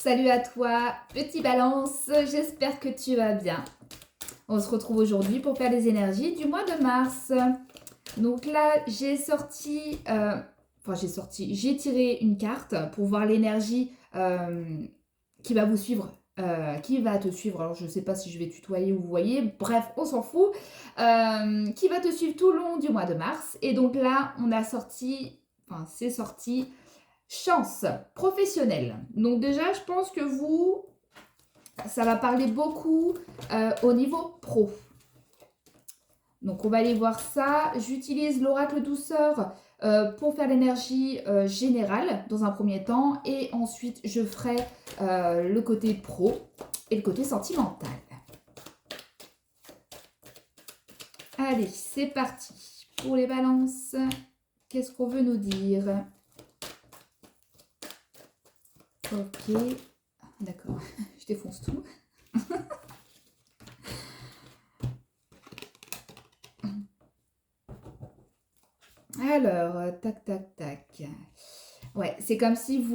Salut à toi, petit balance, j'espère que tu vas bien. On se retrouve aujourd'hui pour faire les énergies du mois de mars. Donc là, j'ai tiré une carte pour voir l'énergie qui va vous suivre, qui va te suivre. Alors je ne sais pas si je vais tutoyer ou vous voyez, bref, on s'en fout. Qui va te suivre tout le long du mois de mars. Et donc là, c'est sorti chance professionnelle. Donc déjà, je pense que ça va parler beaucoup au niveau pro. Donc on va aller voir ça. J'utilise l'oracle douceur pour faire l'énergie générale dans un premier temps. Et ensuite, je ferai le côté pro et le côté sentimental. Allez, c'est parti. Pour les balances, qu'est-ce qu'on veut nous dire? Ok, d'accord, je défonce tout. Alors, tac, tac, tac. Ouais, c'est comme si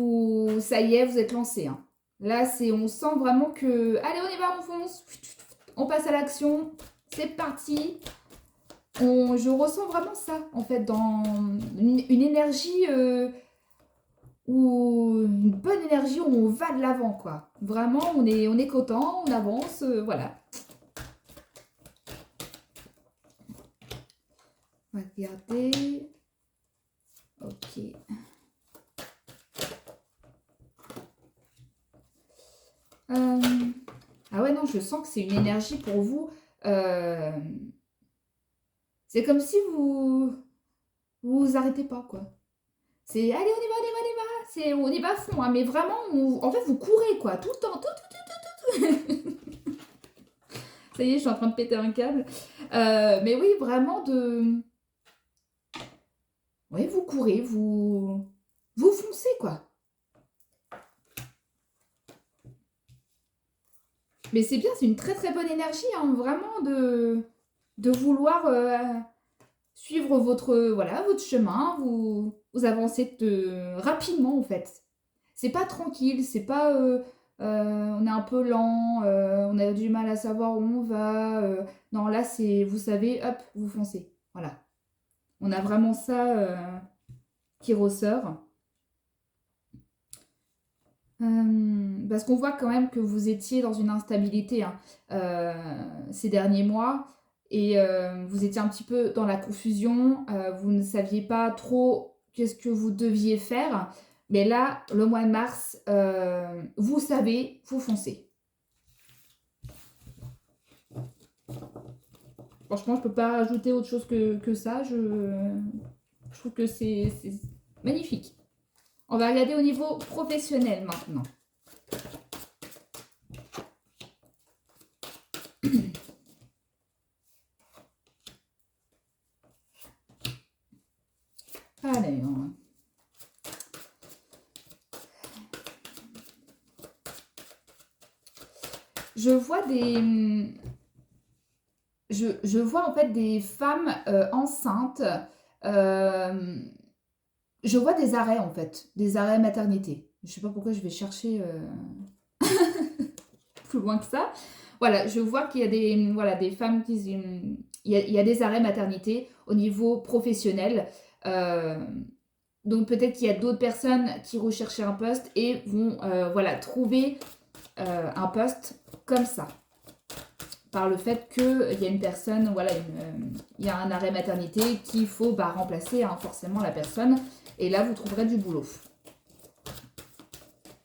ça y est, vous êtes lancé. Hein. Là, on sent vraiment que, allez, on y va, on fonce. On passe à l'action. C'est parti. Je ressens vraiment ça, en fait, dans une énergie une bonne énergie où on va de l'avant, quoi. Vraiment, on est content, on avance, voilà. On va regarder. Ok. Ah ouais, non, je sens que c'est une énergie pour vous. C'est comme si vous arrêtez pas, quoi. C'est allez, on y va, on y va, on y va. On y va à fond, hein, mais vraiment, en fait, vous courez, quoi, tout le temps, tout. Ça y est, je suis en train de péter un câble. Mais oui, vraiment Oui, vous courez, vous foncez, quoi. Mais c'est bien, c'est une très très bonne énergie, hein, vraiment de vouloir suivre votre chemin, vous avancez rapidement en fait. C'est pas tranquille, c'est pas on est un peu lent, on a du mal à savoir où on va. Non, là vous savez, hop, vous foncez. Voilà. On a vraiment ça qui ressort. Parce qu'on voit quand même que vous étiez dans une instabilité hein, ces derniers mois et vous étiez un petit peu dans la confusion, vous ne saviez pas trop qu'est-ce que vous deviez faire, mais là, le mois de mars, vous savez, vous foncez. Franchement, je ne peux pas ajouter autre chose que ça, je trouve que c'est magnifique. On va regarder au niveau professionnel maintenant. Allez, je vois je vois en fait des femmes enceintes. euh, je vois des arrêts en fait, des arrêts maternité. Je sais pas pourquoi je vais chercher plus loin que ça. Voilà, je vois qu'il y a des femmes il y a des arrêts maternité au niveau professionnel. Euh, donc peut-être qu'il y a d'autres personnes qui recherchaient un poste et vont trouver un poste comme ça. Par le fait qu'il y a une personne, il y a un arrêt maternité qu'il faut remplacer hein, forcément la personne. Et là, vous trouverez du boulot.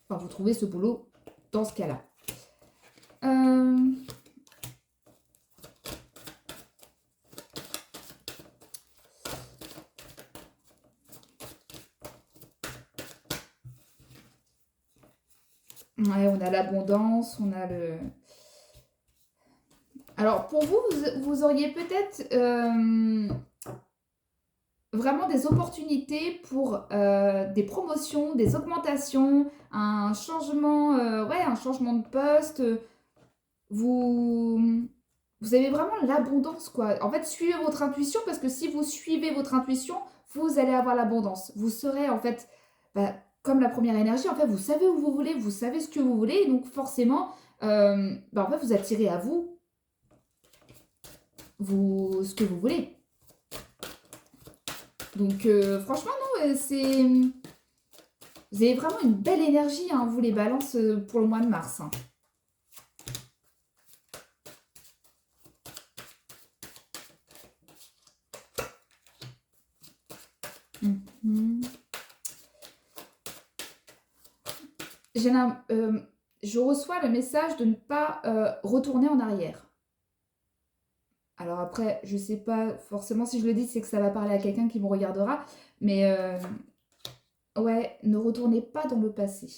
Enfin, vous trouvez ce boulot dans ce cas-là. Ouais, on a l'abondance, on a le... Alors, pour vous, vous auriez peut-être vraiment des opportunités pour des promotions, des augmentations, un changement, un changement de poste. Vous, vous avez vraiment l'abondance, quoi. En fait, suivez votre intuition parce que si vous suivez votre intuition, vous allez avoir l'abondance. Vous serez, en fait, bah, comme la première énergie, en fait, vous savez où vous voulez, vous savez ce que vous voulez, donc forcément, bah, en fait, vous attirez à vous, ce que vous voulez. Donc franchement, non, vous avez vraiment une belle énergie, hein, vous les balances, pour le mois de mars, hein. Mhm. Je reçois le message de ne pas retourner en arrière. Alors après, je sais pas forcément si je le dis, c'est que ça va parler à quelqu'un qui me regardera, mais ouais, ne retournez pas dans le passé.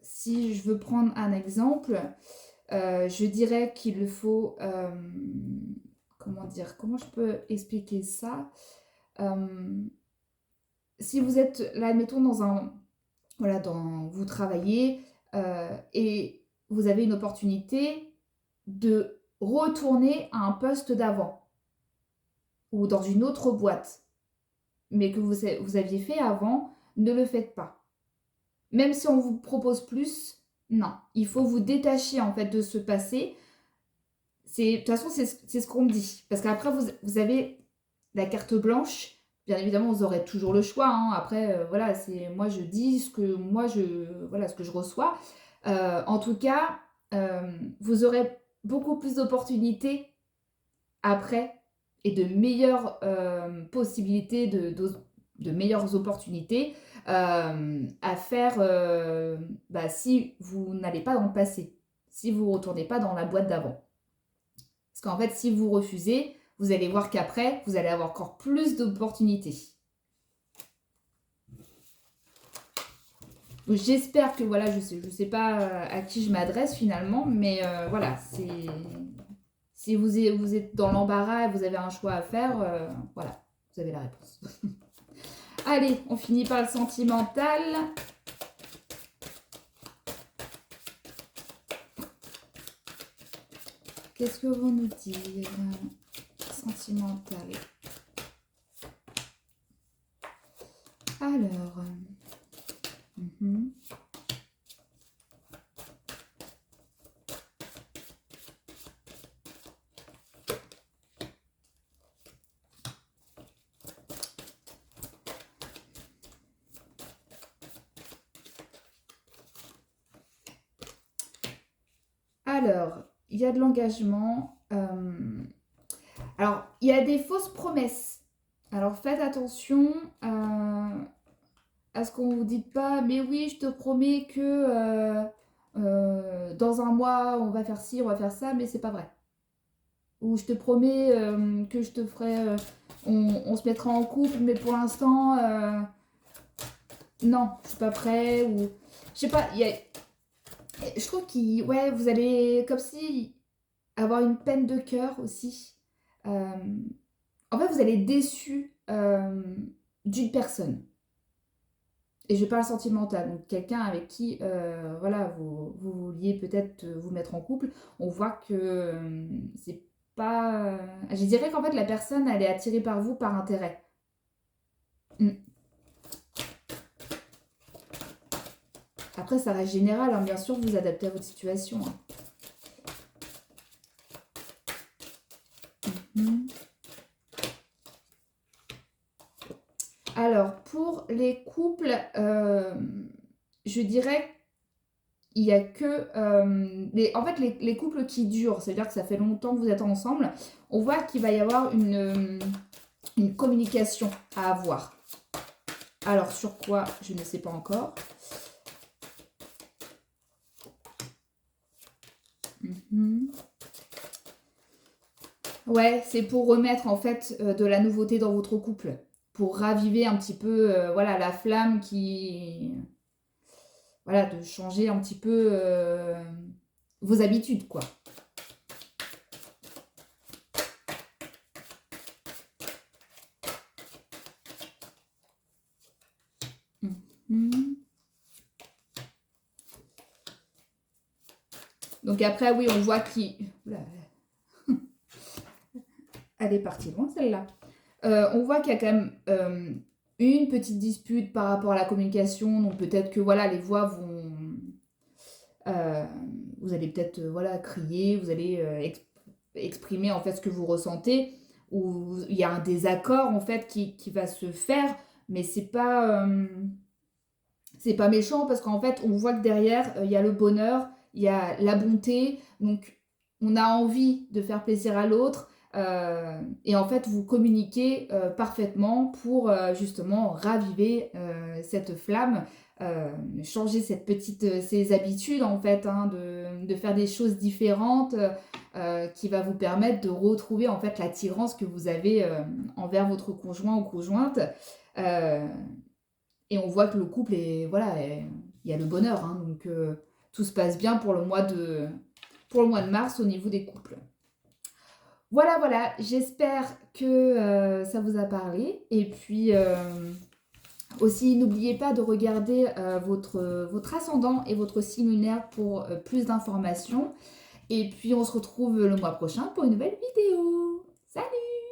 Si je veux prendre un exemple, je dirais qu'il faut, comment dire, comment je peux expliquer ça? Si vous êtes là, admettons, voilà, vous travaillez et vous avez une opportunité de retourner à un poste d'avant ou dans une autre boîte, mais que vous aviez fait avant, ne le faites pas. Même si on vous propose plus, non. Il faut vous détacher en fait de ce passé. De toute façon, c'est ce qu'on me dit. Parce qu'après, vous avez la carte blanche. Bien évidemment, vous aurez toujours le choix, hein. Après, voilà, moi je dis voilà, ce que je reçois. En tout cas, vous aurez beaucoup plus d'opportunités après et de meilleures possibilités, de meilleures opportunités à faire bah, si vous n'allez pas dans le passé, si vous ne retournez pas dans la boîte d'avant. Parce qu'en fait, si vous refusez, vous allez voir qu'après, vous allez avoir encore plus d'opportunités. J'espère que, voilà, je sais pas à qui je m'adresse finalement, mais voilà, si vous êtes dans l'embarras et vous avez un choix à faire, voilà, vous avez la réponse. Allez, on finit par le sentimental. Qu'est-ce que vont nous dire? Sentimental. Alors. Alors, il y a de l'engagement. Alors, il y a des fausses promesses. Alors, faites attention à ce qu'on ne vous dise pas, mais oui, je te promets que dans un mois, on va faire ci, on va faire ça, mais c'est pas vrai. Ou je te promets que je te ferai... on se mettra en couple, mais pour l'instant, non, je suis pas prêt. Ou je sais pas, je trouve que ouais, vous allez comme si avoir une peine de cœur aussi. En fait, vous allez être déçu d'une personne. Et je parle sentimental, donc quelqu'un avec qui voilà, vous vouliez peut-être vous mettre en couple. On voit que c'est pas. Je dirais qu'en fait, la personne, elle est attirée par vous par intérêt. Mm. Après, ça reste général, hein. Bien sûr, vous adaptez à votre situation, hein. Alors, pour les couples, je dirais il n'y a que... en fait, les couples qui durent, c'est-à-dire que ça fait longtemps que vous êtes ensemble, on voit qu'il va y avoir une communication à avoir. Alors, sur quoi, je ne sais pas encore. Ouais, c'est pour remettre en fait de la nouveauté dans votre couple. Pour raviver un petit peu voilà, la flamme qui... Voilà, de changer un petit peu vos habitudes, quoi. Donc après, oui, on voit qui... Elle est partie loin, celle-là. On voit qu'il y a quand même une petite dispute par rapport à la communication, donc peut-être que voilà, les voix vont... euh, vous allez peut-être voilà, crier, vous allez exprimer en fait ce que vous ressentez, ou il y a un désaccord en fait qui va se faire, mais c'est pas méchant parce qu'en fait, on voit que derrière, il y a le bonheur, il y a la bonté. Donc, on a envie de faire plaisir à l'autre. Et en fait, vous communiquez parfaitement pour justement raviver cette flamme, changer ces habitudes en fait, hein, de faire des choses différentes qui va vous permettre de retrouver en fait l'attirance que vous avez envers votre conjoint ou conjointe. Euh, et on voit que le couple est, voilà, il y a le bonheur, hein, donc tout se passe bien pour le mois de mars au niveau des couples. Voilà, voilà, j'espère que ça vous a parlé. Et puis aussi, n'oubliez pas de regarder votre ascendant et votre signe lunaire pour plus d'informations. Et puis, on se retrouve le mois prochain pour une nouvelle vidéo. Salut!